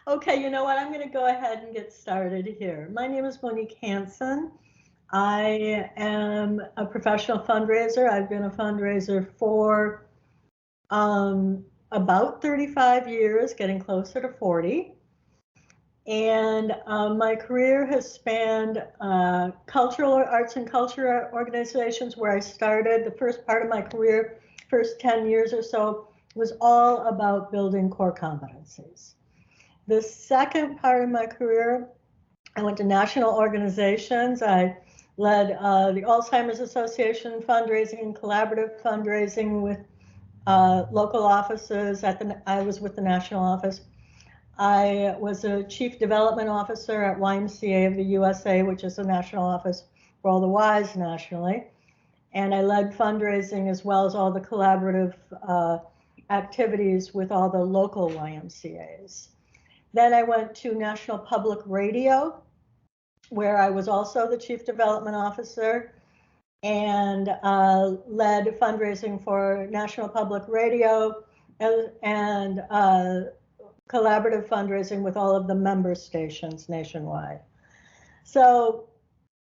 Okay, you know what? I'm going to go ahead and get started here. My name is Monique Hansen. I am a professional fundraiser. I've been a fundraiser for about 35 years, getting closer to 40. And my career has spanned cultural arts and culture organizations where I started. The first part of my career, first 10 years or so, was all about building core competencies. The second part of my career, I went to national organizations. I led the Alzheimer's Association fundraising and collaborative fundraising with local offices. I was with the national office. I was a chief development officer at YMCA of the USA, which is a national office for all the Ys nationally. And I led fundraising as well as all the collaborative activities with all the local YMCAs. Then I went to National Public Radio, where I was also the chief development officer and led fundraising for National Public Radio and collaborative fundraising with all of the member stations nationwide. So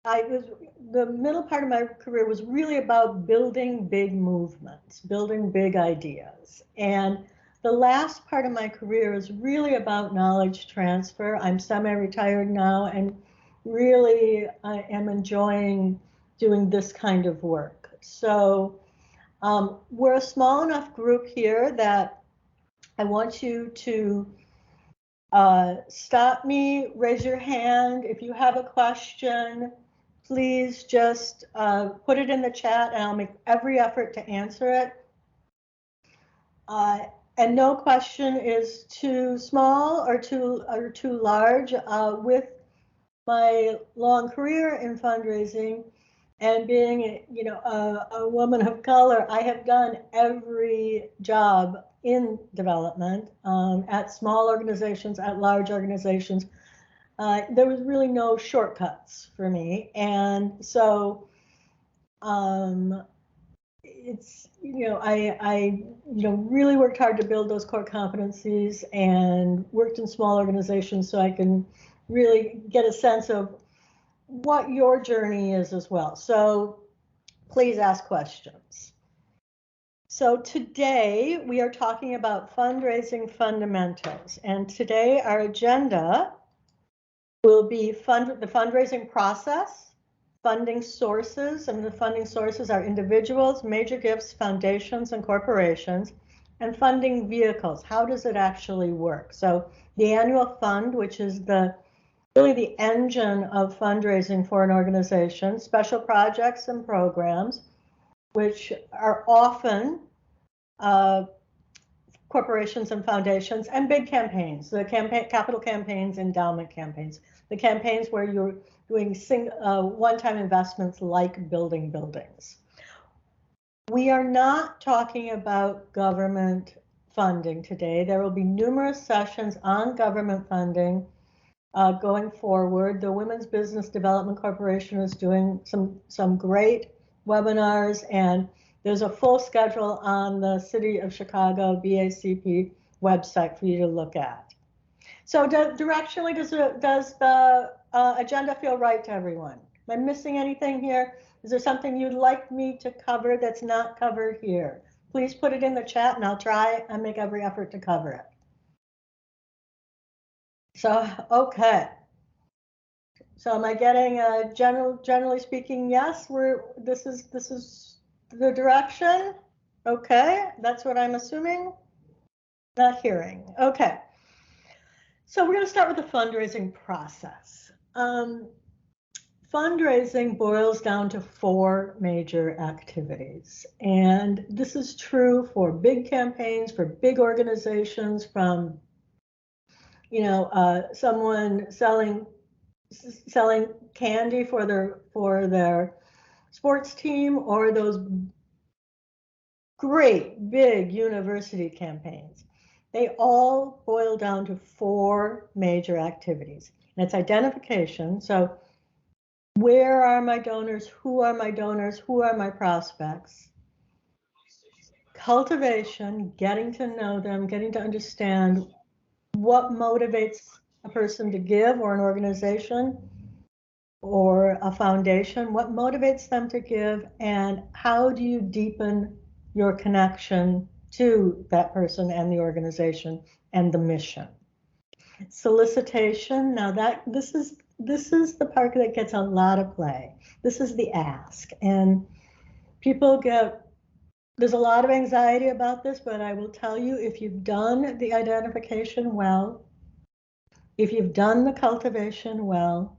the middle part of my career was really about building big movements, building big ideas. And the last part of my career is really about knowledge transfer. I'm semi-retired now and really I am enjoying doing this kind of work. So we're a small enough group here that I want you to stop me, raise your hand. If you have a question, please just put it in the chat and I'll make every effort to answer it. And no question is too small or too large. With my long career in fundraising and being, a woman of color, I have done every job in development at small organizations, at large organizations. There was really no shortcuts for me, and so it's I really worked hard to build those core competencies and worked in small organizations so I can really get a sense of what your journey is as well. So please ask questions. So today we are talking about fundraising fundamentals, and today our agenda will be the fundraising process, funding sources, and the funding sources are individuals, major gifts, foundations, and corporations, and funding vehicles. How does it actually work? So the annual fund, which is really the engine of fundraising for an organization, special projects and programs, which are often corporations and foundations, and big campaigns, the capital campaigns, endowment campaigns, the campaigns where you're doing one-time investments like building buildings. We are not talking about government funding today. There will be numerous sessions on government funding going forward. The Women's Business Development Corporation is doing some great webinars, and there's a full schedule on the City of Chicago BACP website for you to look at. So directionally, does the agenda feel right to everyone? Am I missing anything here? Is there something you'd like me to cover that's not covered here? Please put it in the chat and I'll try and make every effort to cover it. So, okay. So am I getting a generally speaking, yes, this is the direction? Okay, that's what I'm assuming. Not hearing. Okay. So we're going to start with the fundraising process. Fundraising boils down to 4 major activities. And this is true for big campaigns, for big organizations, from someone selling candy for their sports team, or those great big university campaigns. They all boil down to 4 major activities. And it's identification. So where are my donors? Who are my donors? Who are my prospects? Cultivation, getting to know them, getting to understand what motivates a person to give, or an organization or a foundation, what motivates them to give, and how do you deepen your connection to that person and the organization and the mission. Solicitation, now this is the part that gets a lot of play. This is the ask, and there's a lot of anxiety about this, but I will tell you, if you've done the identification well, if you've done the cultivation well,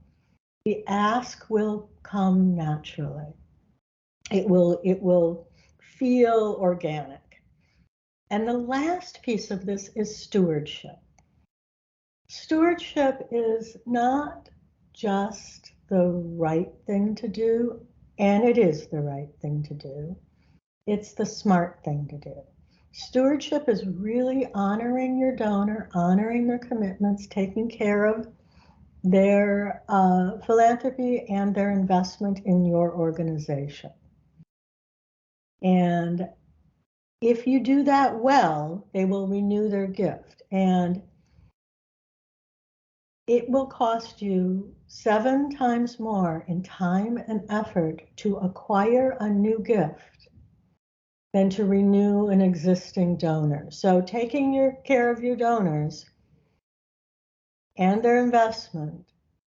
the ask will come naturally. It will feel organic. And the last piece of this is stewardship. Stewardship is not just the right thing to do, and it is the right thing to do. It's the smart thing to do. Stewardship is really honoring your donor, honoring their commitments, taking care of their philanthropy and their investment in your organization. And if you do that well, they will renew their gift. And it will cost you 7 times more in time and effort to acquire a new gift than to renew an existing donor. So taking care of your donors and their investment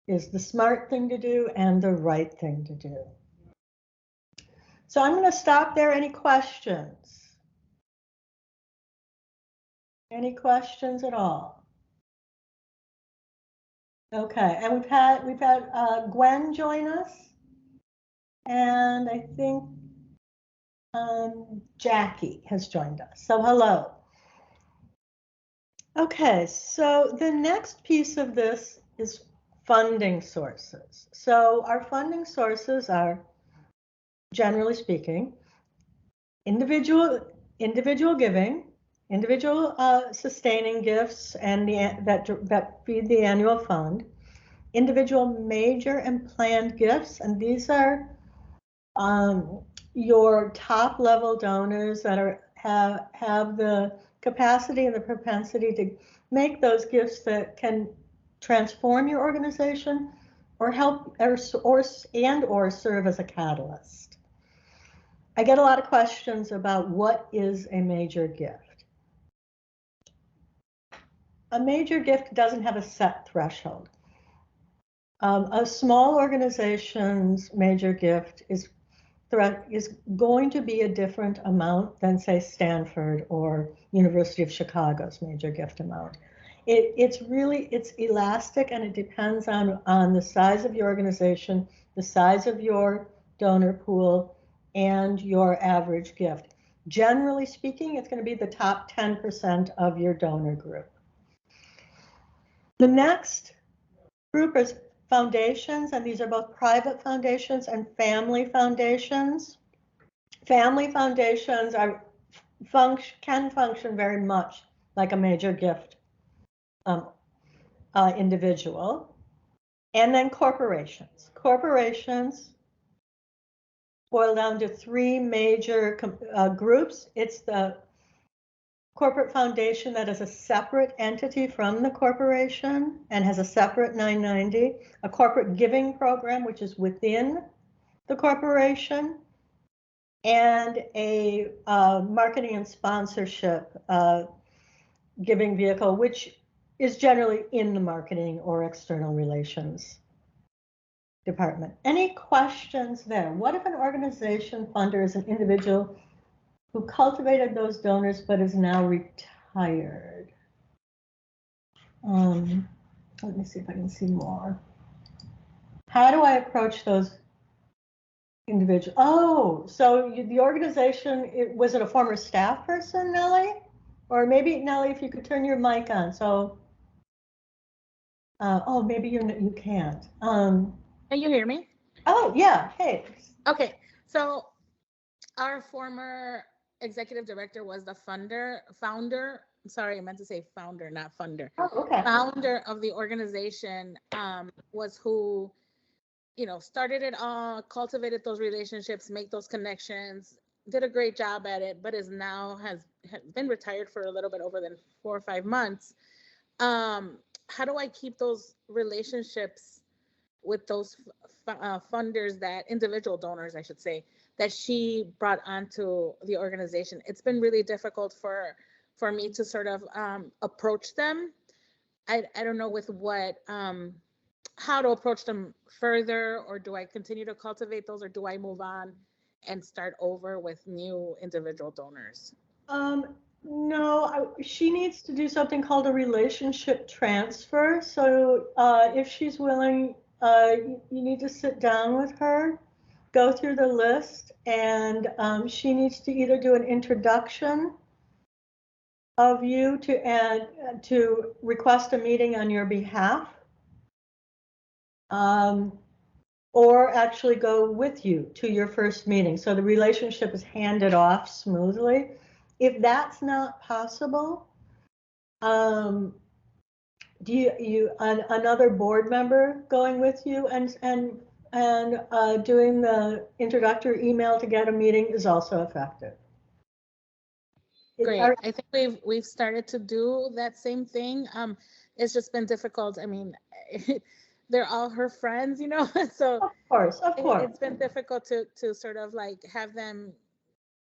is the smart thing to do and the right thing to do. So I'm going to stop there. Any questions? Any questions at all? Okay, and we've had Gwen join us, and I think Jackie has joined us. So hello. Okay, so the next piece of this is funding sources. So our funding sources are, generally speaking, individual giving, individual sustaining gifts, and that feed the annual fund, individual major and planned gifts, and these are your top level donors that have the capacity and the propensity to make those gifts that can transform your organization or help or serve as a catalyst. I get a lot of questions about what is a major gift. A major gift doesn't have a set threshold. A small organization's major gift is going to be a different amount than, say, Stanford or University of Chicago's major gift amount. It's elastic, and it depends on the size of your organization, the size of your donor pool, and your average gift. Generally speaking, it's going to be the top 10% of your donor group. The next group is foundations, and these are both private foundations and family foundations. Family foundations can function very much like a major gift individual. And then corporations. Corporations boil down to 3 major groups. It's the corporate foundation that is a separate entity from the corporation and has a separate 990, a corporate giving program, which is within the corporation, and a marketing and sponsorship giving vehicle, which is generally in the marketing or external relations department. Any questions there? What if an organization funder is an individual who cultivated those donors but is now retired? Let me see if I can see more. How do I approach those individuals? Oh, so the organization, was it a former staff person, Nellie? Or maybe, Nellie, if you could turn your mic on. So, oh, maybe you can't. Can you hear me? Oh, yeah. Hey. Okay. So our former executive director was the founder. Sorry, I meant to say founder, not funder. Oh, okay. Founder of the organization was who, started it all, cultivated those relationships, make those connections, did a great job at it, but has been retired for a little bit over than 4 or 5 months. how do I keep those relationships with those funders, that individual donors, I should say, that she brought onto the organization? It's been really difficult for me to sort of approach them. I don't know with what how to approach them further, or do I continue to cultivate those, or do I move on and start over with new individual donors? No, she needs to do something called a relationship transfer. So if she's willing, you need to sit down with her, go through the list, and she needs to either do an introduction of you to request a meeting on your behalf, um, or actually go with you to your first meeting. So the relationship is handed off smoothly. If that's not possible, um, do you another board member going with you and doing the introductory email to get a meeting is also effective. Great. I think we've started to do that same thing. It's just been difficult. I mean, they're all her friends, you know, so Of course. It's been difficult to sort of like have them,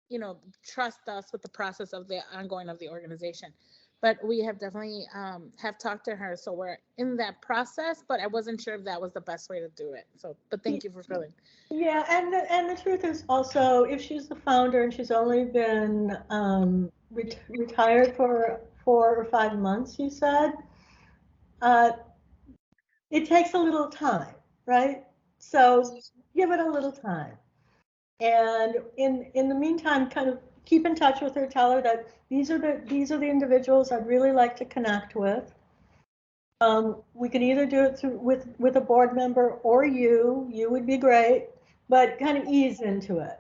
you know, trust us with the process of the ongoing of the organization. But we have definitely have talked to her, so we're in that process. But I wasn't sure if that was the best way to do it. So, but thank you for filling. Yeah, and the truth is also, if she's the founder and she's only been retired for 4 or 5 months, you said, uh, it takes a little time, right? So give it a little time. And in the meantime, kind of keep in touch with her, tell her that these are the individuals I'd really like to connect with. We can either do it through with a board member or you. You would be great, but kind of ease into it.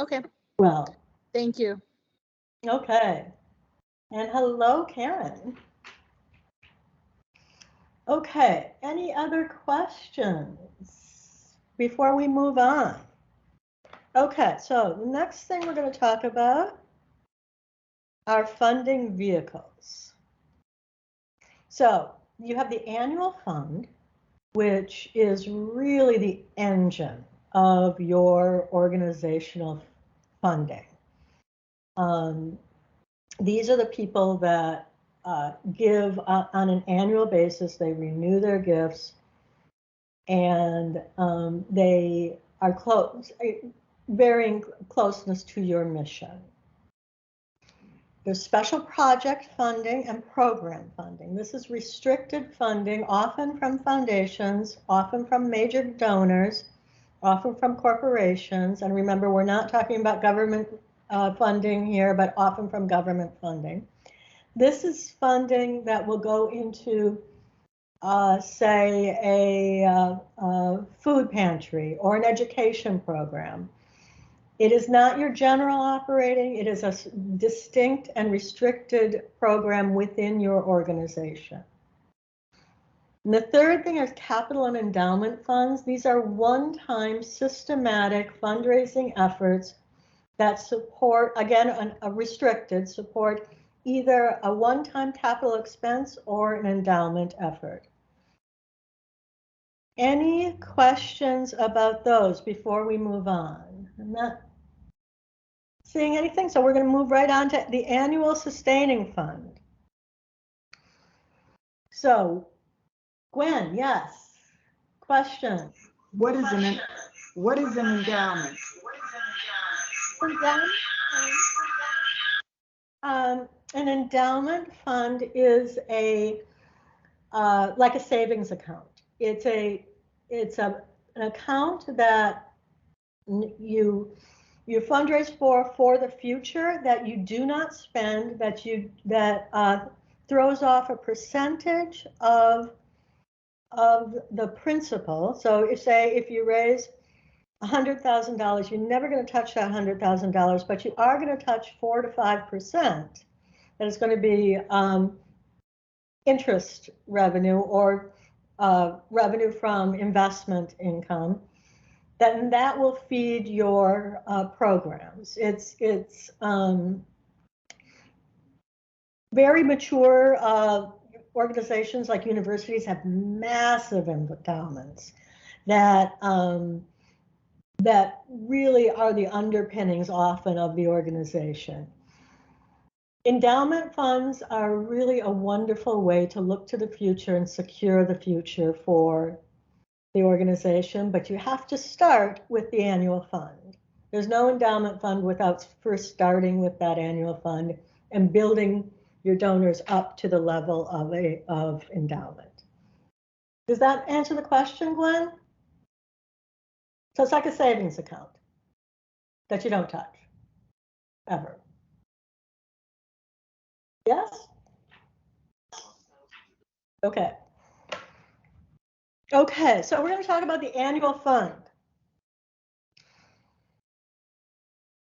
Okay. Well, thank you. Okay. And hello, Karen. Okay, any other questions before we move on? Okay, so the next thing we're going to talk about are funding vehicles. So you have the annual fund, which is really the engine of your organizational funding. These are the people that give on an annual basis. They renew their gifts, and they are varying closeness to your mission. There's special project funding and program funding. This is restricted funding, often from foundations, often from major donors, often from corporations. And remember, we're not talking about government funding here, but often from government funding. This is funding that will go into, say, a food pantry or an education program. It is not your general operating. It is a distinct and restricted program within your organization. And the third thing is capital and endowment funds. These are one-time systematic fundraising efforts that support, again, a restricted support, either a one-time capital expense or an endowment effort. Any questions about those before we move on? I'm not seeing anything, so we're going to move right on to the annual sustaining fund. So, Gwen, yes. Question. What is an endowment? An endowment fund is like a savings account. It's an account that you fundraise for the future, that you do not spend, that throws off a percentage of the principal. So if you raise $100,000, you're never going to touch that $100,000, but you are going to touch 4 to 5%. That is going to be interest revenue or revenue from investment income. Then that will feed your programs. It's very mature organizations like universities have massive endowments that that really are the underpinnings often of the organization. Endowment funds are really a wonderful way to look to the future and secure the future for the organization, but you have to start with the annual fund. There's no endowment fund without first starting with that annual fund and building your donors up to the level of endowment. Does that answer the question, Glenn? So it's like a savings account that you don't touch, ever. Yes? Okay. Okay, so we're going to talk about the annual fund.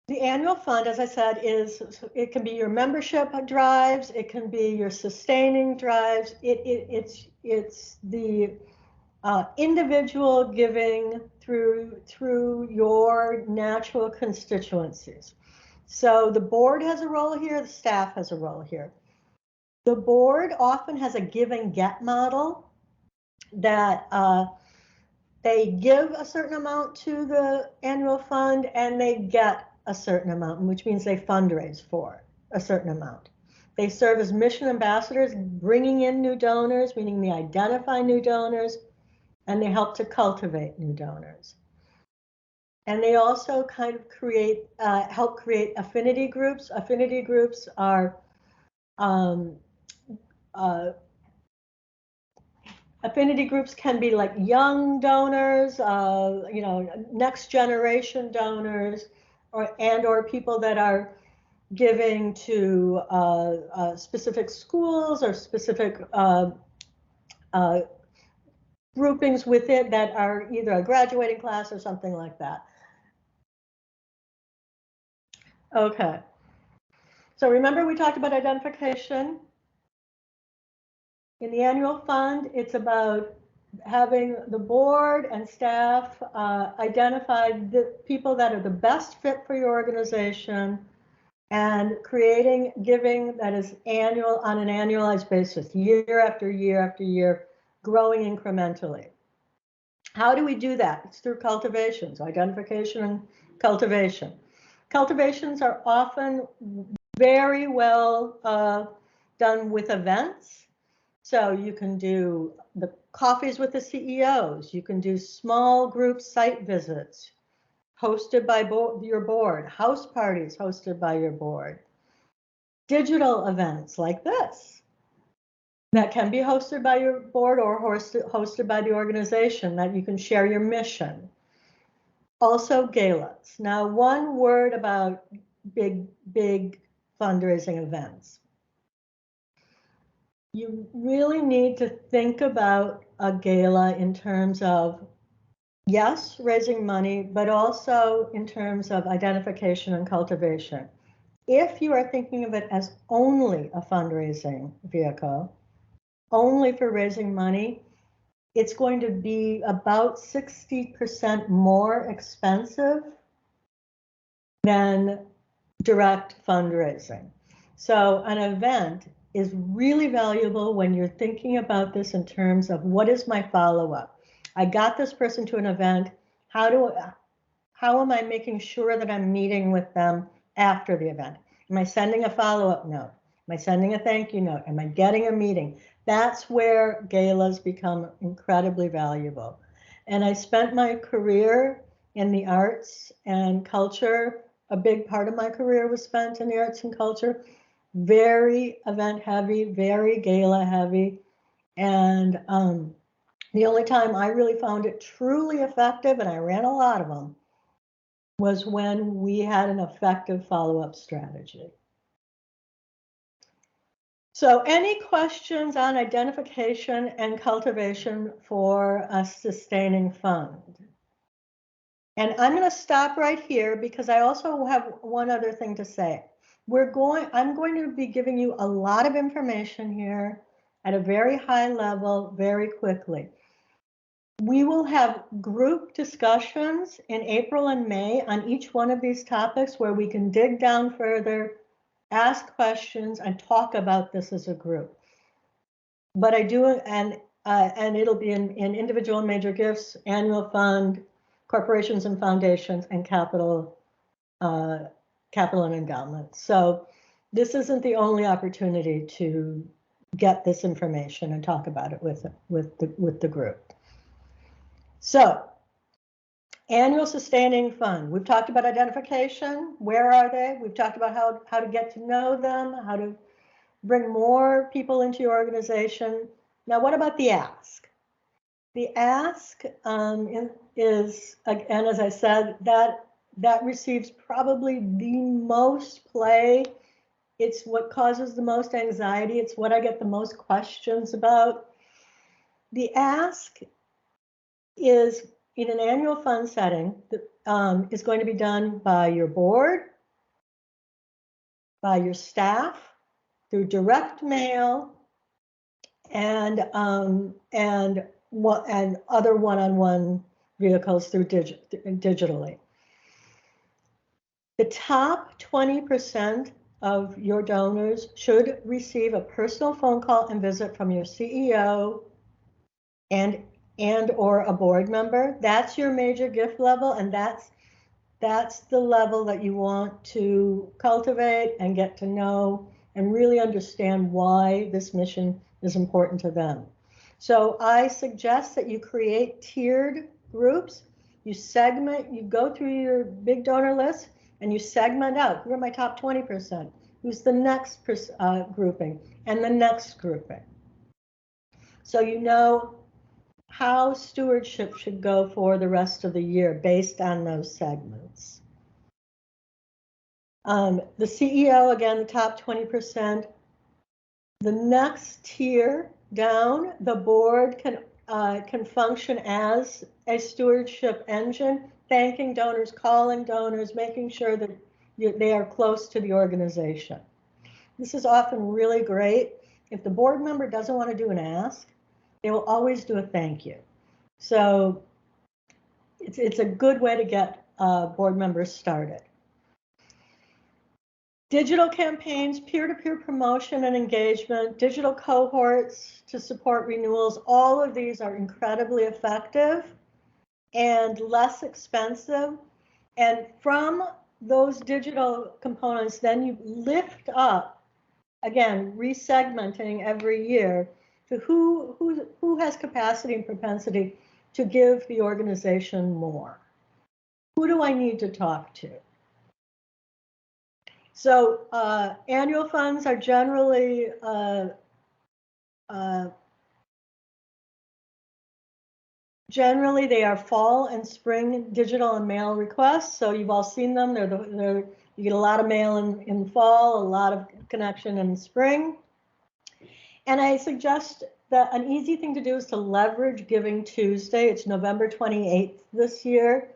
The annual fund, as I said, it can be your membership drives, it can be your sustaining drives. It's the individual giving through your natural constituencies. So the board has a role here, the staff has a role here. The board often has a give and get model that they give a certain amount to the annual fund and they get a certain amount, which means they fundraise for a certain amount. They serve as mission ambassadors, bringing in new donors, meaning they identify new donors, and they help to cultivate new donors. And they also kind of help create affinity groups. Affinity groups are affinity groups can be like young donors, next generation donors, or people that are giving to specific schools or specific groupings with it that are either a graduating class or something like that. Okay. So remember we talked about identification. In the annual fund, it's about having the board and staff identify the people that are the best fit for your organization and creating giving that is annual on an annualized basis, year after year after year, growing incrementally. How do we do that? It's through cultivations, identification and cultivation. Cultivations are often very well done with events. So you can do the coffees with the CEOs. You can do small group site visits hosted by your board, house parties hosted by your board, digital events like this that can be hosted by your board or hosted by the organization that you can share your mission. Also galas. Now, one word about big fundraising events. You really need to think about a gala in terms of, yes, raising money, but also in terms of identification and cultivation. If you are thinking of it as only a fundraising vehicle, only for raising money, it's going to be about 60% more expensive than direct fundraising. So an event is really valuable when you're thinking about this in terms of what is my follow-up? I got this person to an event. How am I making sure that I'm meeting with them after the event? Am I sending a follow-up note? Am I sending a thank you note? Am I getting a meeting? That's where galas become incredibly valuable. And I spent my career in the arts and culture. A big part of my career was spent in the arts and culture. Very event heavy, very gala heavy. And the only time I really found it truly effective, and I ran a lot of them, was when we had an effective follow-up strategy. So any questions on identification and cultivation for a sustaining fund? And I'm going to stop right here because I also have one other thing to say. I'm going to be giving you a lot of information here at a very high level very quickly. We will have group discussions in April and May on each one of these topics where we can dig down further, ask questions, and talk about this as a group. but I do, and it'll be in individual and major gifts, annual fund, corporations and foundations, and capital and endowment. So this isn't the only opportunity to get this information and talk about it with the group. So annual sustaining fund. We've talked about identification. Where are they? We've talked about how to get to know them, how to bring more people into your organization. Now, what about the ask? The ask is, again, as I said, that receives probably the most play. It's what causes the most anxiety. It's what I get the most questions about. The ask is in an annual fund setting that is going to be done by your board, by your staff, through direct mail, and other one-on-one vehicles through digitally. The top 20% of your donors should receive a personal phone call and visit from your CEO and or a board member. That's your major gift level, and that's the level that you want to cultivate and get to know and really understand why this mission is important to them. So I suggest that you create tiered groups. You segment, you go through your big donor list and you segment out, who are my top 20%? Who's the next grouping and the next grouping? So you know how stewardship should go for the rest of the year based on those segments. The CEO, again, the top 20%. The next tier down, the board can function as a stewardship engine, thanking donors, calling donors, making sure that they are close to the organization. This is often really great. If the board member doesn't want to do an ask, they will always do a thank you. So it's a good way to get board members started. Digital campaigns, peer-to-peer promotion and engagement, digital cohorts to support renewals, all of these are incredibly effective and less expensive. And from those digital components, then you lift up, again, resegmenting every year to who has capacity and propensity to give the organization more. Who do I need to talk to? So annual funds are generally they are fall and spring digital and mail requests. So you've all seen them. You get a lot of mail in fall, a lot of connection in spring. And I suggest that an easy thing to do is to leverage Giving Tuesday. It's November 28th this year.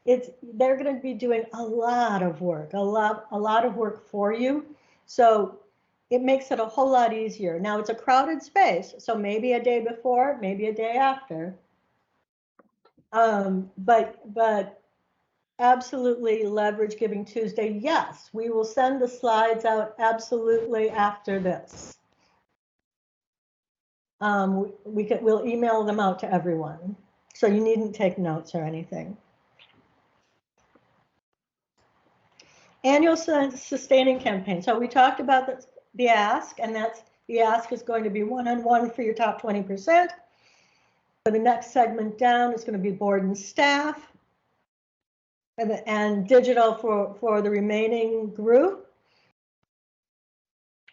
They're going to be doing a lot of work for you. So it makes it a whole lot easier. Now it's a crowded space, so maybe a day before, maybe a day after. But absolutely leverage Giving Tuesday. Yes, we will send the slides out absolutely after this. We'll email them out to everyone, so you needn't take notes or anything. Annual sustaining campaign. So we talked about the ask, and the ask is going to be one-on-one for your top 20%. For the next segment down, it's going to be board and staff, and digital for the remaining group.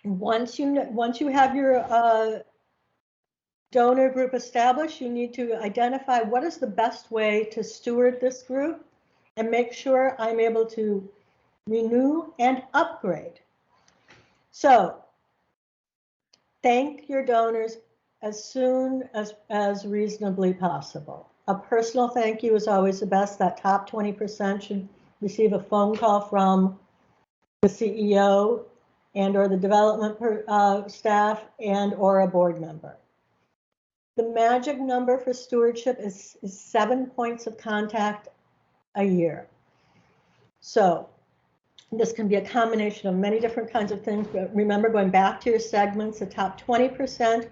Once you have your donor group established, you need to identify what is the best way to steward this group and make sure I'm able to renew and upgrade. So thank your donors as soon as reasonably possible. A personal thank you is always the best. That top 20% should receive a phone call from the CEO and or the development staff and or a board member. The magic number for stewardship is 7 points of contact a year. So this can be a combination of many different kinds of things, but remember, going back to your segments, the top 20%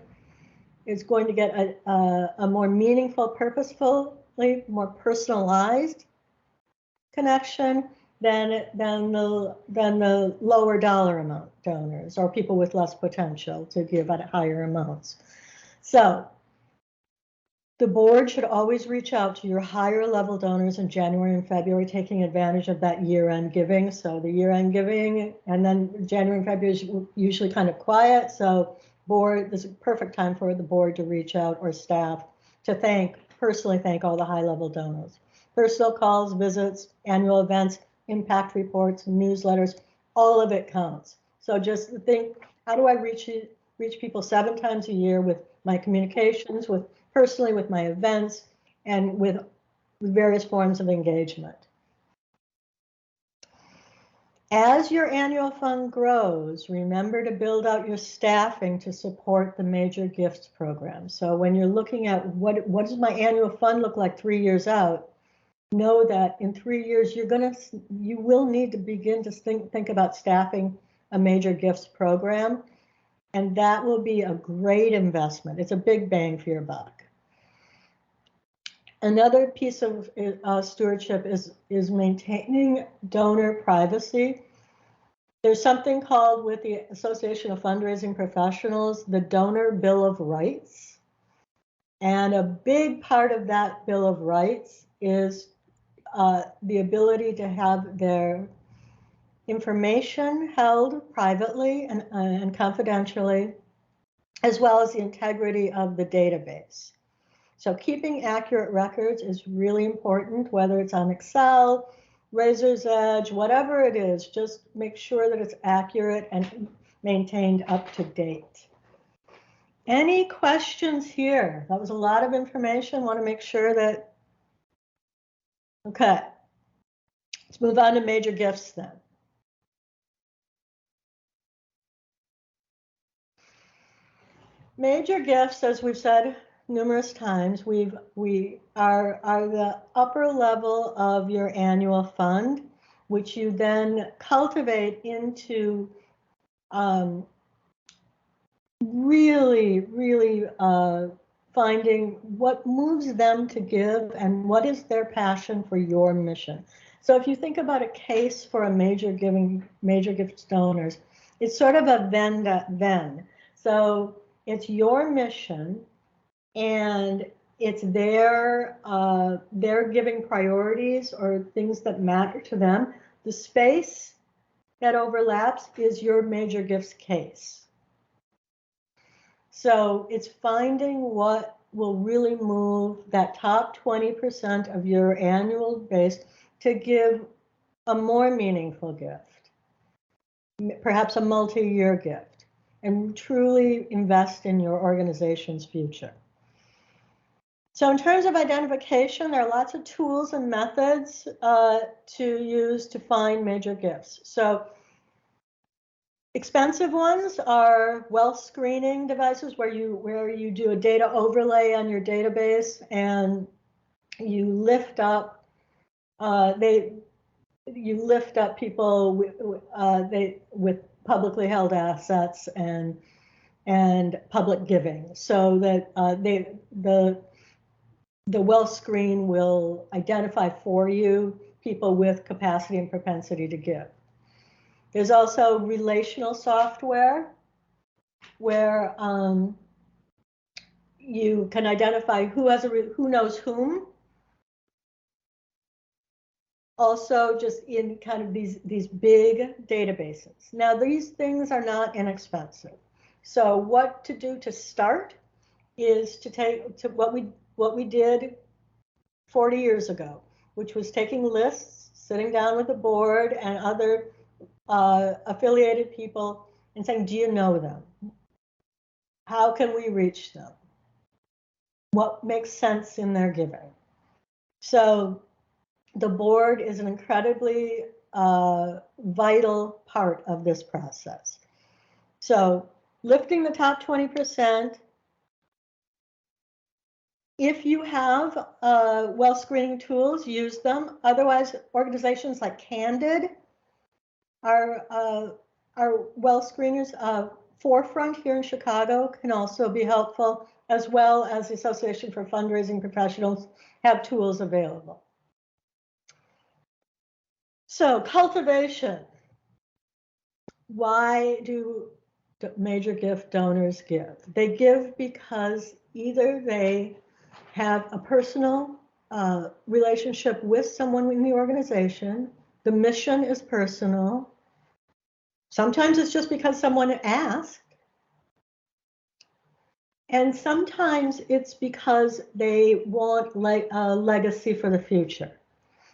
is going to get a more meaningful, purposefully more personalized connection than the lower dollar amount donors or people with less potential to give at higher amounts. So the board should always reach out to your higher level donors in January and February, taking advantage of that year-end giving. So the year-end giving, and then January and February is usually kind of quiet. So board, this is a perfect time for the board to reach out, or staff, to personally thank all the high level donors. Personal calls, visits, annual events, impact reports, newsletters, all of it counts. So just think, how do I reach people 7 times a year with my communications, personally with my events, and with various forms of engagement. As your annual fund grows, remember to build out your staffing to support the major gifts program. So when you're looking at what does my annual fund look like 3 years out, know that in 3 years you will need to begin to think about staffing a major gifts program, and that will be a great investment. It's a big bang for your buck. Another piece of stewardship is maintaining donor privacy. There's something called, with the Association of Fundraising Professionals, the Donor Bill of Rights. And a big part of that Bill of Rights is the ability to have their information held privately and confidentially, as well as the integrity of the database. So keeping accurate records is really important, whether it's on Excel, Razor's Edge, whatever it is, just make sure that it's accurate and maintained up to date. Any questions here? That was a lot of information. Want to make sure that, okay. Let's move on to major gifts then. Major gifts, as we've said numerous times, we are the upper level of your annual fund, which you then cultivate into really finding what moves them to give and what is their passion for your mission. So if you think about a case for a major gifts donors, it's sort of a then. So it's your mission, and it's their giving priorities or things that matter to them. The space that overlaps is your major gifts case. So it's finding what will really move that top 20% of your annual base to give a more meaningful gift, perhaps a multi-year gift, and truly invest in your organization's future. So in terms of identification, there are lots of tools and methods to use to find major gifts. So expensive ones are wealth screening devices where you do a data overlay on your database and you lift up people with publicly held assets and public giving, so that the wealth screen will identify for you people with capacity and propensity to give. There's also relational software where you can identify who knows whom. Also, just in kind of these big databases. Now, these things are not inexpensive. So, what to do to start is to take what we did 40 years ago, which was taking lists, sitting down with the board and other affiliated people and saying, do you know them? How can we reach them? What makes sense in their giving? So the board is an incredibly vital part of this process. So lifting the top 20%, if you have wealth screening tools, use them. Otherwise, organizations like Candid are wealth screeners. Forefront here in Chicago can also be helpful, as well as the Association for Fundraising Professionals have tools available. So cultivation. Why do major gift donors give? They give because either they have a personal relationship with someone in the organization, the mission is personal. Sometimes it's just because someone asked. And sometimes it's because they want a legacy for the future.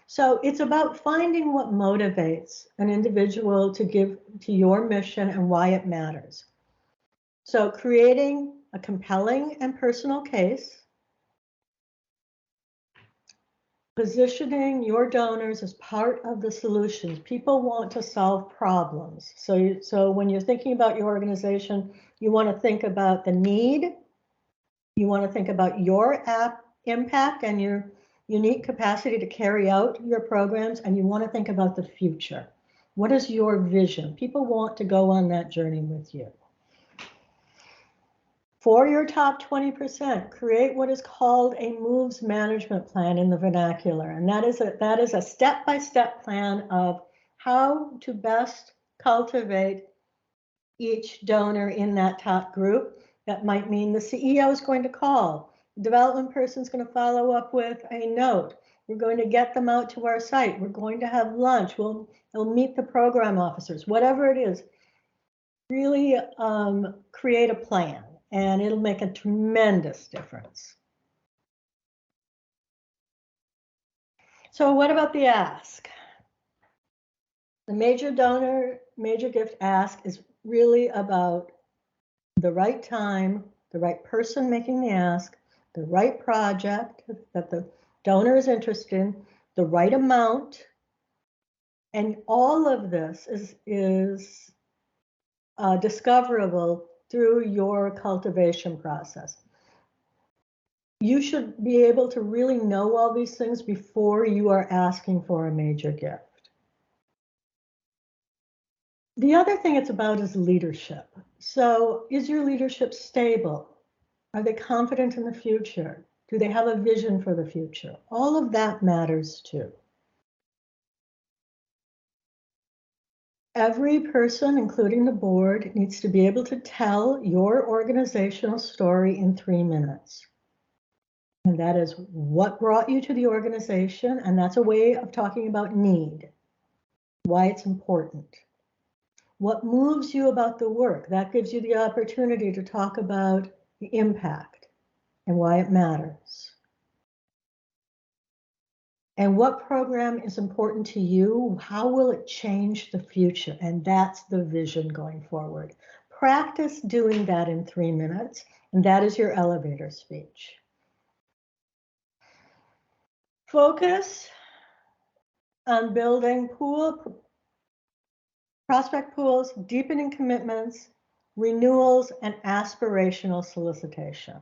So it's about finding what motivates an individual to give to your mission and why it matters. So creating a compelling and personal case, positioning your donors as part of the solutions. People want to solve problems. So when you're thinking about your organization, you want to think about the need, you want to think about your impact and your unique capacity to carry out your programs, and you want to think about the future. What is your vision? People want to go on that journey with you. For your top 20%, create what is called a moves management plan in the vernacular. And that is a step-by-step plan of how to best cultivate each donor in that top group. That might mean the CEO is going to call. The development person is going to follow up with a note. We're going to get them out to our site. We're going to have lunch. We'll meet the program officers, whatever it is. Really create a plan, and it'll make a tremendous difference. So what about the ask? The major donor, major gift ask is really about the right time, the right person making the ask, the right project that the donor is interested in, the right amount, and all of this is discoverable through your cultivation process. You should be able to really know all these things before you are asking for a major gift. The other thing it's about is leadership. So is your leadership stable? Are they confident in the future? Do they have a vision for the future? All of that matters too. Every person, including the board, needs to be able to tell your organizational story in 3 minutes. And that is what brought you to the organization, and that's a way of talking about need, why it's important. What moves you about the work? That gives you the opportunity to talk about the impact and why it matters. And what program is important to you? How will it change the future? And that's the vision going forward. Practice doing that in 3 minutes, and that is your elevator speech. Focus on building prospect pools, deepening commitments, renewals, and aspirational solicitation.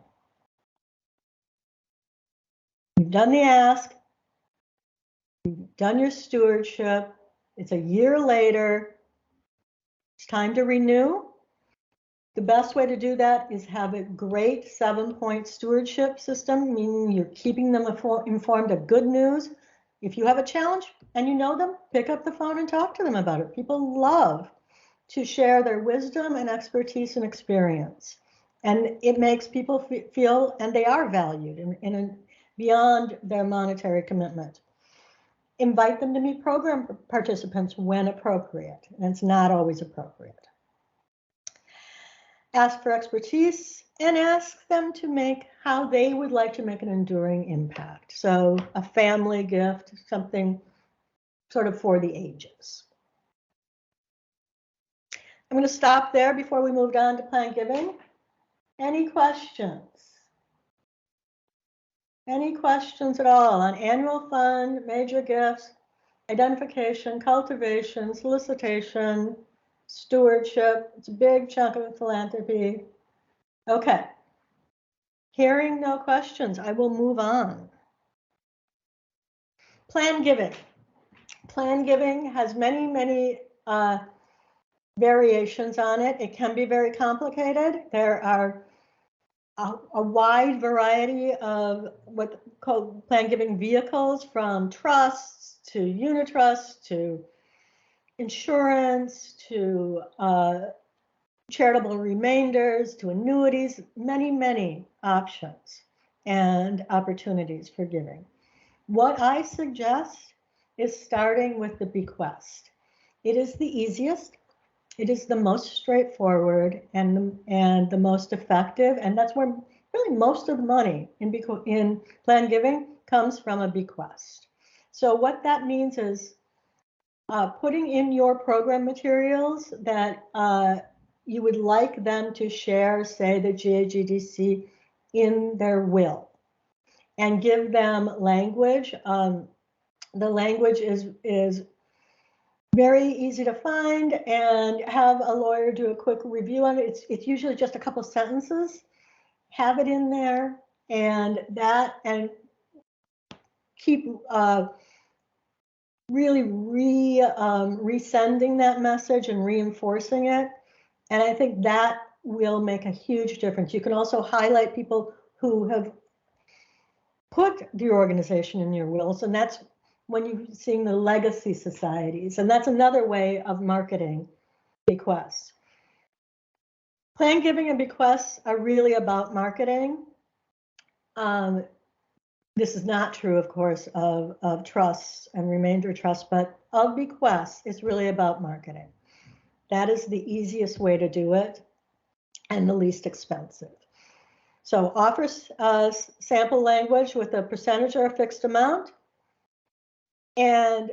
You've done the ask, you've done your stewardship, it's a year later, it's time to renew. The best way to do that is have a great 7-point stewardship system, meaning you're keeping them informed of good news. If you have a challenge and you know them, pick up the phone and talk to them about it. People love to share their wisdom and expertise and experience. And it makes people feel, and they are valued beyond their monetary commitment. Invite them to meet program participants when appropriate, and it's not always appropriate. Ask for expertise and ask them to make how they would like to make an enduring impact. So a family gift, something sort of for the ages. I'm going to stop there before we move on to plan giving. Any questions? Any questions at all on annual fund, major gifts, identification, cultivation, solicitation, stewardship? It's a big chunk of philanthropy. Okay. Hearing no questions, I will move on. Plan giving. Plan giving has many variations on it. It can be very complicated. There are a wide variety of what called plan giving vehicles, from trusts to unit trusts to insurance to charitable remainders to annuities, many, many options and opportunities for giving. What I suggest is starting with the bequest. It is the easiest. It is the most straightforward and the most effective, and that's where really most of the money in plan giving comes from a bequest. So what that means is putting in your program materials that you would like them to share, say, the GAGDC in their will, and give them language. The language is very easy to find, and have a lawyer do a quick review on it. It's usually just a couple sentences. Have it in there, and keep really resending that message and reinforcing it. And I think that will make a huge difference. You can also highlight people who have put the organization in your wills, and that's when you're seeing the legacy societies, and that's another way of marketing bequests. Plan giving and bequests are really about marketing. This is not true, of course, of trusts and remainder trusts, but of bequests, it's really about marketing. That is the easiest way to do it and the least expensive. So offer sample language with a percentage or a fixed amount, and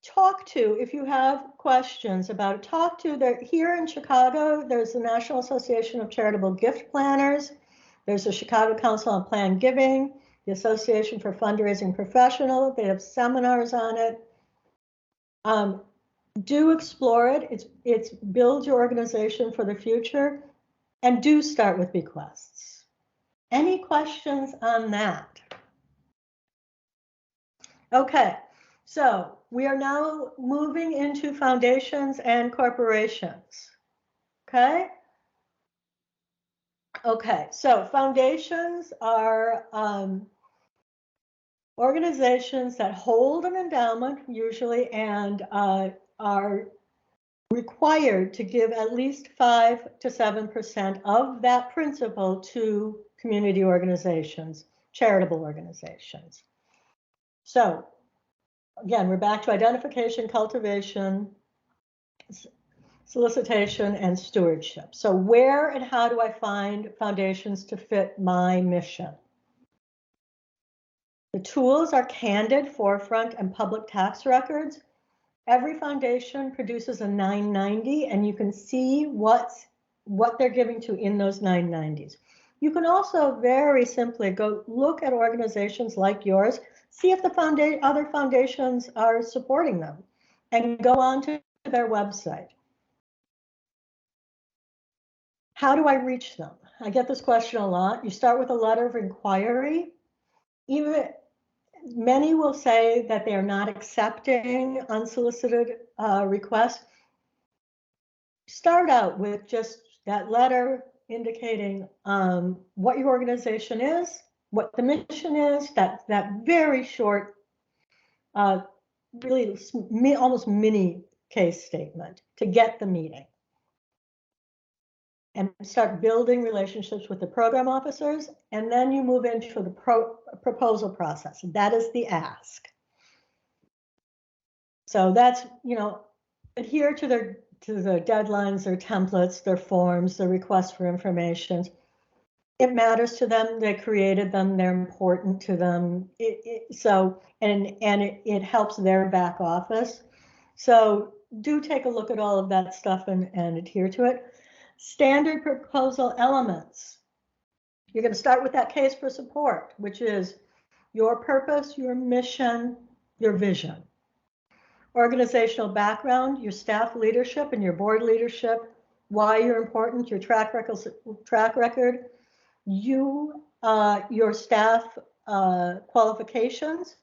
talk to, if you have questions about it, talk to here in Chicago, there's the National Association of Charitable Gift Planners. There's the Chicago Council on Planned Giving, the Association for Fundraising Professionals. They have seminars on it. Do explore it. It's build your organization for the future, and do start with bequests. Any questions on that? Okay, so we are now moving into foundations and corporations. Okay. Okay, so foundations are organizations that hold an endowment usually, and are required to give at least 5 to 7% of that principal to community organizations, charitable organizations. So again, we're back to identification, cultivation, solicitation, and stewardship. So where and how do I find foundations to fit my mission? The tools are candid, forefront, and public tax records. Every foundation produces a 990, and you can see what they're giving to in those 990s. You can also very simply go look at organizations like yours, see if the other foundations are supporting them, and go on to their website. How do I reach them? I get this question a lot. You start with a letter of inquiry. Many will say that they are not accepting unsolicited requests. Start out with just that letter indicating what your organization is, what the mission is, that very short, really almost mini case statement to get the meeting. And start building relationships with the program officers, and then you move into the proposal process. That is the ask. So that's, adhere to the deadlines, their templates, their forms, their requests for information. It matters to them. They created them. They're important to them. It helps their back office. So do take a look at all of that stuff and adhere to it. Standard proposal elements. You're going to start with that case for support, which is your purpose, your mission, your vision. Organizational background, your staff leadership and your board leadership, why you're important, your track record, your staff qualifications,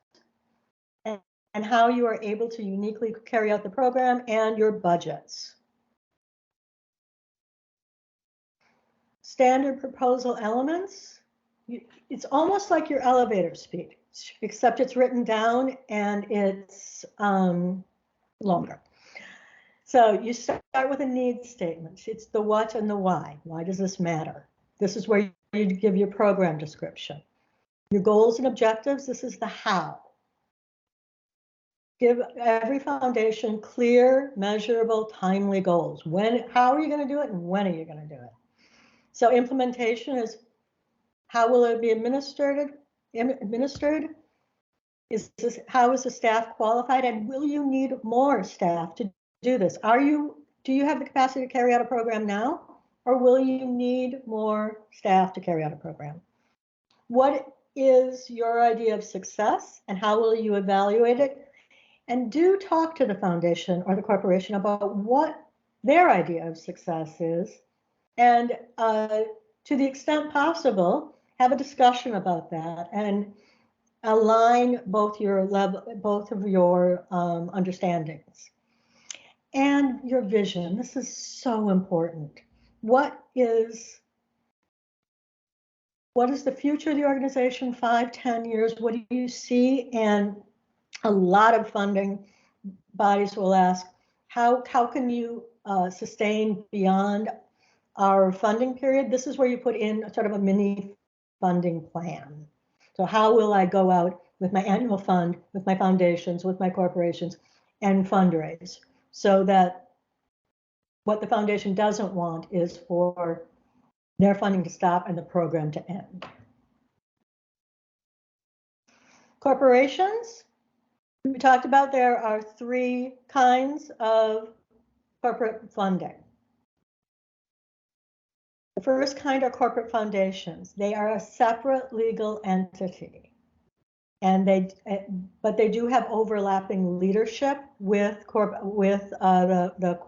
and how you are able to uniquely carry out the program, and your budgets. standard proposal elements. It's almost like your elevator speech, except it's written down and it's longer. So you start with a needs statement. It's the what and the why. Why does this matter? This is where you give your program description. Your goals and objectives, this is the how. Give every foundation clear, measurable, timely goals. How are you going to do it and when are you going to do it? So implementation is how will it be administered? How is the staff qualified, and will you need more staff to do this? Do you have the capacity to carry out a program now, or will you need more staff to carry out a program? What is your idea of success, and how will you evaluate it? And do talk to the foundation or the corporation about what their idea of success is, and to the extent possible, have a discussion about that and align both of your understandings. And your vision. This is so important. What is the future of the organization 5, 10 years? What do you see? And a lot of funding bodies will ask, how can you sustain beyond our funding period? This is where you put in sort of a mini funding plan. So how will I go out with my annual fund, with my foundations, with my corporations, and fundraise, so that what the foundation doesn't want is for their funding to stop and the program to end. Corporations, we talked about there are 3 kinds of corporate funding. The first kind are corporate foundations. They are a separate legal entity, and but they do have overlapping leadership with the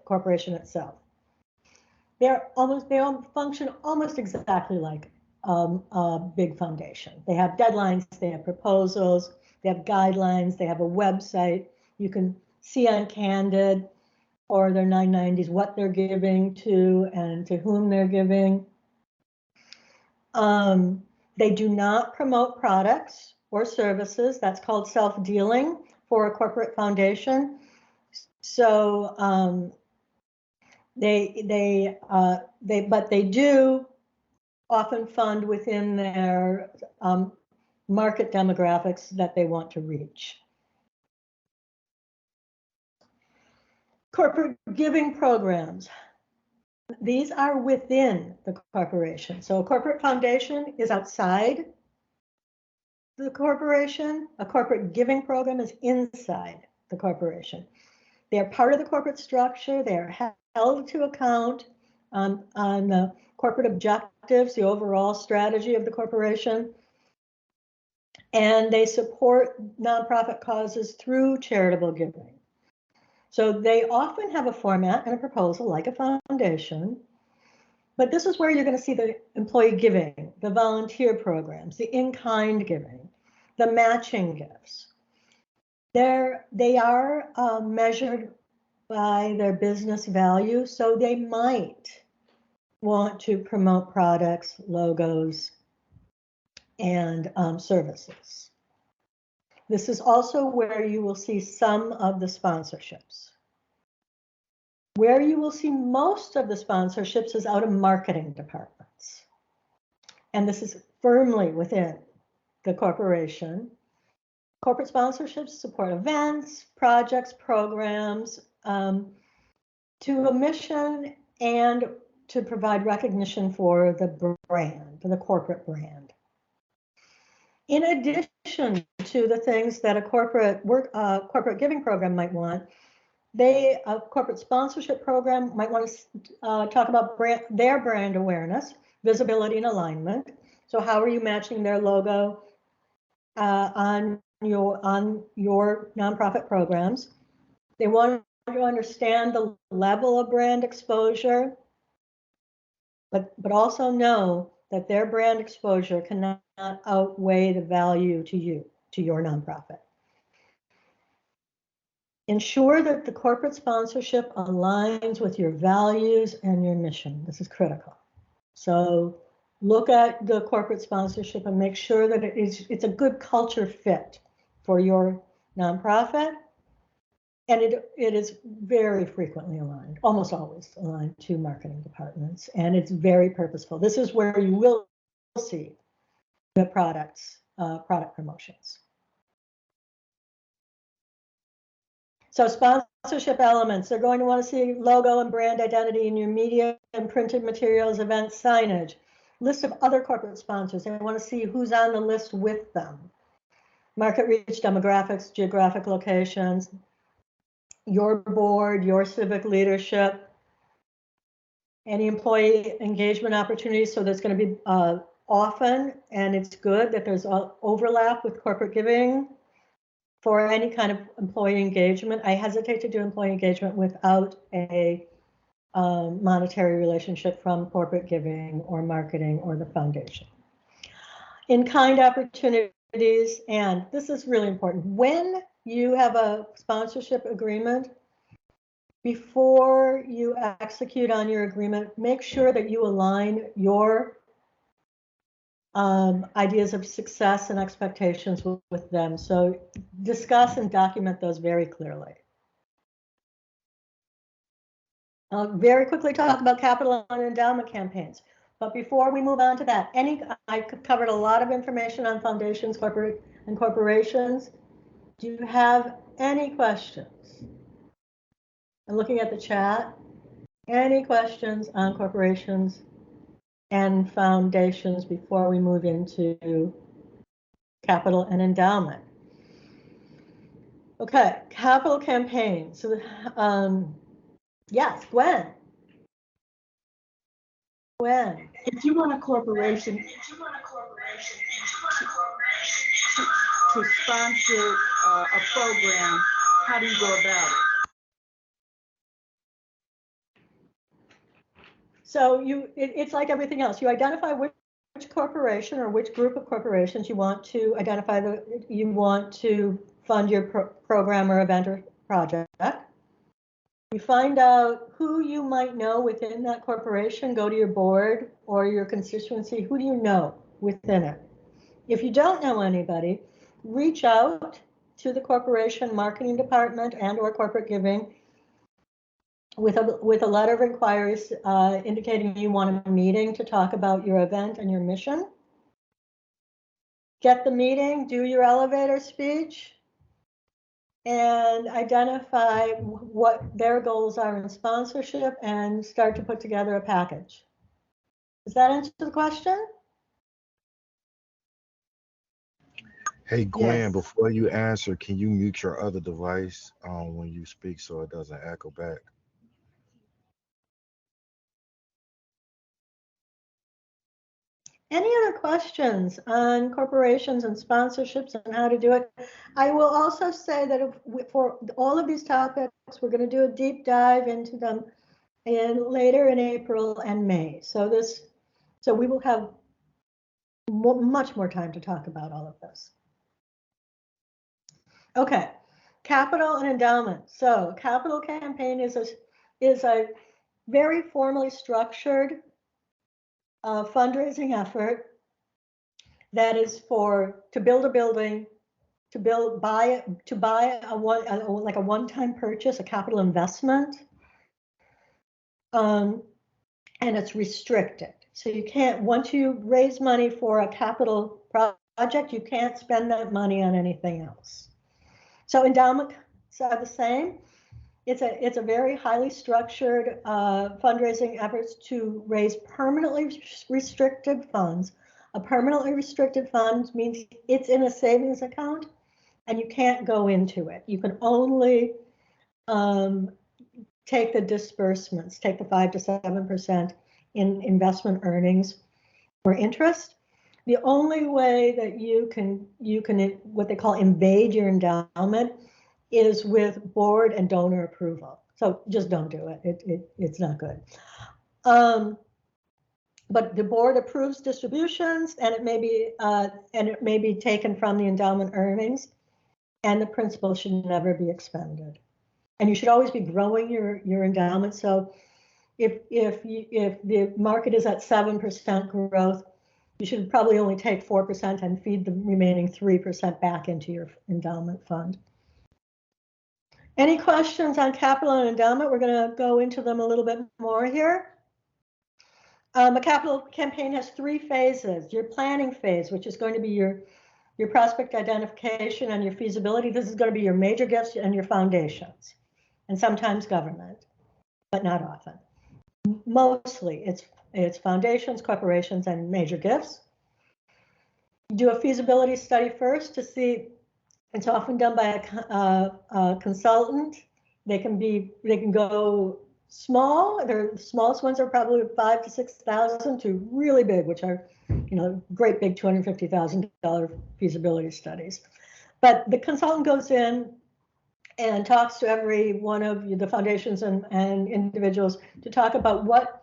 corporation itself. They all function almost exactly like a big foundation. They have deadlines, they have proposals, they have guidelines, they have a website. You can see on Candid or their 990s what they're giving to and to whom they're giving. They do not promote products or services. That's called self-dealing for a corporate foundation. So but they do often fund within their market demographics that they want to reach. Corporate giving programs. These are within the corporation. So a corporate foundation is outside the corporation. A corporate giving program is inside the corporation. They are part of the corporate structure. They are held to account on the corporate objectives, the overall strategy of the corporation. And they support nonprofit causes through charitable giving. So they often have a format and a proposal like a foundation, but this is where you're going to see the employee giving, the volunteer programs, the in-kind giving, the matching gifts. They are measured by their business value, so they might want to promote products, logos, and services. This is also where you will see some of the sponsorships. Where you will see most of the sponsorships is out of marketing departments. And this is firmly within the corporation. Corporate sponsorships support events, projects, programs to a mission and to provide recognition for the brand, for the corporate brand. In addition to the things that a corporate giving program might want, a corporate sponsorship program might want to talk about their brand awareness, visibility, and alignment. So how are you matching their logo on your nonprofit programs? They want to understand the level of brand exposure, but also know that their brand exposure cannot outweigh the value to your nonprofit. Ensure that the corporate sponsorship aligns with your values and your mission. This is critical. So look at the corporate sponsorship and make sure that it's a good culture fit for your nonprofit. And it is very frequently aligned, almost always aligned to marketing departments, and it's very purposeful. This is where you will see the product promotions. So sponsorship elements, they're going to want to see logo and brand identity in your media and printed materials, event signage, list of other corporate sponsors. They want to see who's on the list with them. Market reach, demographics, geographic locations, your board, your civic leadership, any employee engagement opportunities. So there's going to be often, and it's good that there's overlap with corporate giving for any kind of employee engagement. I hesitate to do employee engagement without a monetary relationship from corporate giving or marketing or the foundation. In-kind opportunities, and this is really important, when you have a sponsorship agreement, before you execute on your agreement, make sure that you align your ideas of success and expectations with them. So discuss and document those very clearly. I'll very quickly talk about capital and endowment campaigns. But before we move on to that, I covered a lot of information on foundations, corporate and corporations. Do you have any questions? I'm looking at the chat. Any questions on corporations and foundations before we move into capital and endowment? Okay, capital campaign. So, yes, Gwen. Gwen. If you want a corporation to sponsor a program, how do you go about it? So it's like everything else. You identify which corporation or which group of corporations you want to identify you want to fund your program or event or project. You find out who you might know within that corporation, go to your board or your constituency. Who do you know within it? If you don't know anybody, reach out to the corporation marketing department and or corporate giving with a letter of inquiry indicating you want a meeting to talk about your event and your mission. Get the meeting, do your elevator speech, and identify what their goals are in sponsorship and start to put together a package. Does that answer the question? Hey Gwen, Yes. before you answer, can you mute your other device when you speak so it doesn't echo back? Any other questions on corporations and sponsorships and how to do it? I will also say that for all of these topics, we're going to do a deep dive into them later in April and May. So we will have much more time to talk about all of this. Okay, capital and endowment. So capital campaign is a very formally structured fundraising effort that is to build a building, to buy like a one-time purchase, a capital investment, and it's restricted. So you can't, once you raise money for a capital project, you can't spend that money on anything else. So endowments are the same. It's a very highly structured fundraising efforts to raise permanently restricted funds. A permanently restricted fund means it's in a savings account and you can't go into it. You can only take the disbursements, take the 5 to 7% in investment earnings or interest. The only way that you can what they call invade your endowment is with board and donor approval. So just don't do it. It's not good. But the board approves distributions, and it may be taken from the endowment earnings, and the principal should never be expended. And you should always be growing your endowment. So if the market is at 7% growth, you should probably only take 4% and feed the remaining 3% back into your endowment fund. Any questions on capital and endowment? We're going to go into them a little bit more here. A capital campaign has 3 phases. Your planning phase, which is going to be your prospect identification and your feasibility. This is going to be your major gifts and your foundations, and sometimes government, but not often. Mostly it's foundations, corporations, and major gifts. You do a feasibility study first to see. It's often done by a consultant. They can go small. The smallest ones are probably 5,000 to 6,000 to really big, which are, great big $250,000 feasibility studies. But the consultant goes in and talks to every one of the foundations and individuals to talk about what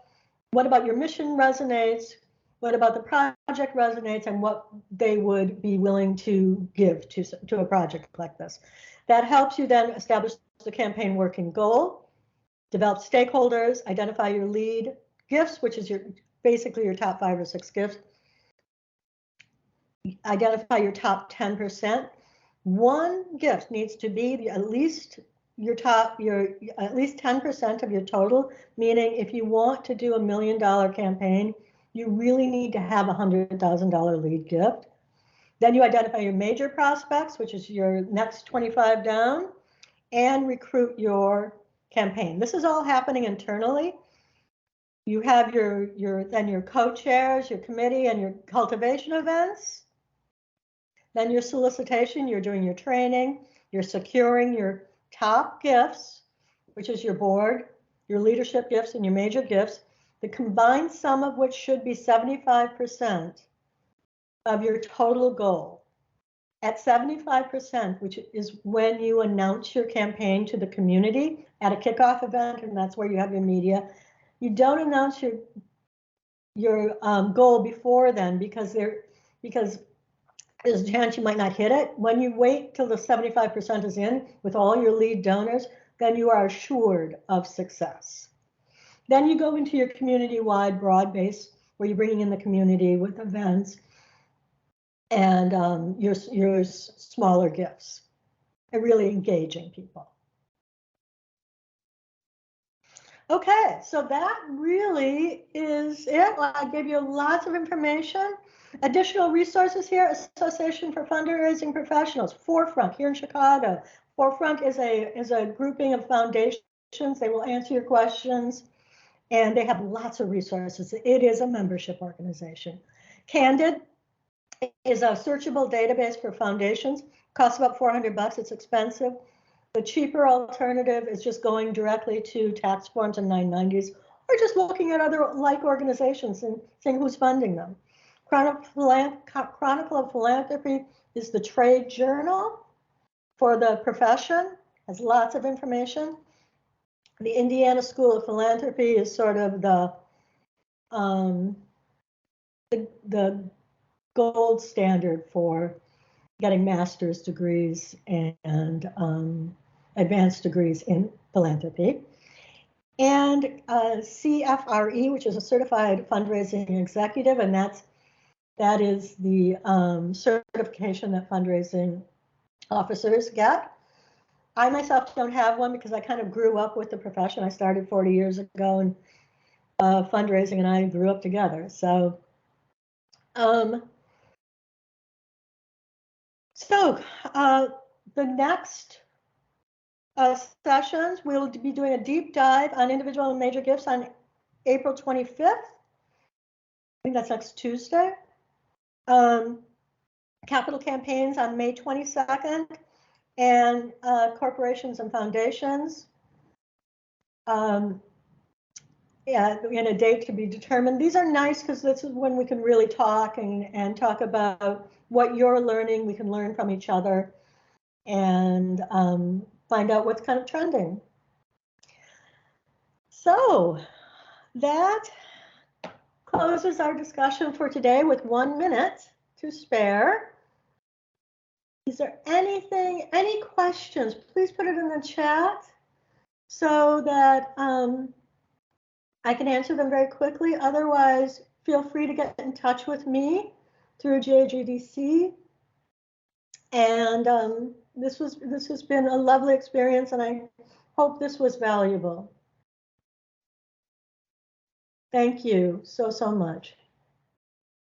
about your mission resonates, what about the project resonates, and what they would be willing to give to a project like this. That helps you then establish the campaign working goal, develop stakeholders, identify your lead gifts, which is basically your top 5 or 6 gifts, identify your top 10%. One gift needs to be at least at least 10% of your total, meaning if you want to do $1 million campaign, you really need to have a $100,000 lead gift. Then you identify your major prospects, which is your next 25 down, and recruit your campaign. This is all happening internally. You have your co-chairs, your committee, and your cultivation events. Then your solicitation, you're doing your training, you're securing your top gifts, which is your board, your leadership gifts, and your major gifts, the combined sum of which should be 75% of your total goal. At 75%, which is when you announce your campaign to the community at a kickoff event, and that's where you have your media. You don't announce your goal before then because there's a chance you might not hit it. When you wait till the 75% is in with all your lead donors, then you are assured of success. Then you go into your community-wide broad base where you're bringing in the community with events and your smaller gifts and really engaging people. Okay, so that really is it. I gave you lots of information. Additional resources here, Association for Fundraising Professionals, Forefront here in Chicago. Forefront is a grouping of foundations. They will answer your questions, and they have lots of resources. It is a membership organization. Candid is a searchable database for foundations. Costs about $400. It's expensive. The cheaper alternative is just going directly to tax forms and 990s, or just looking at other like organizations and seeing who's funding them. Chronicle of Philanthropy is the trade journal for the profession, has lots of information. The Indiana School of Philanthropy is sort of the gold standard for getting master's degrees and advanced degrees in philanthropy. And CFRE, which is a certified fundraising executive, and that is the certification that fundraising officers get. I myself don't have one because I kind of grew up with the profession. I started 40 years ago in fundraising, and I grew up together. So, the next sessions, we'll be doing a deep dive on individual and major gifts on April 25th. I think that's next Tuesday. Capital campaigns on May 22nd, and corporations and foundations. Yeah, in a date to be determined. These are nice because this is when we can really talk and talk about what you're learning. We can learn from each other and find out what's kind of trending. So that closes our discussion for today with 1 minute to spare. Is there any questions? Please put it in the chat so that I can answer them very quickly. Otherwise, feel free to get in touch with me through JGDC. And this has been a lovely experience, and I hope this was valuable. Thank you so much.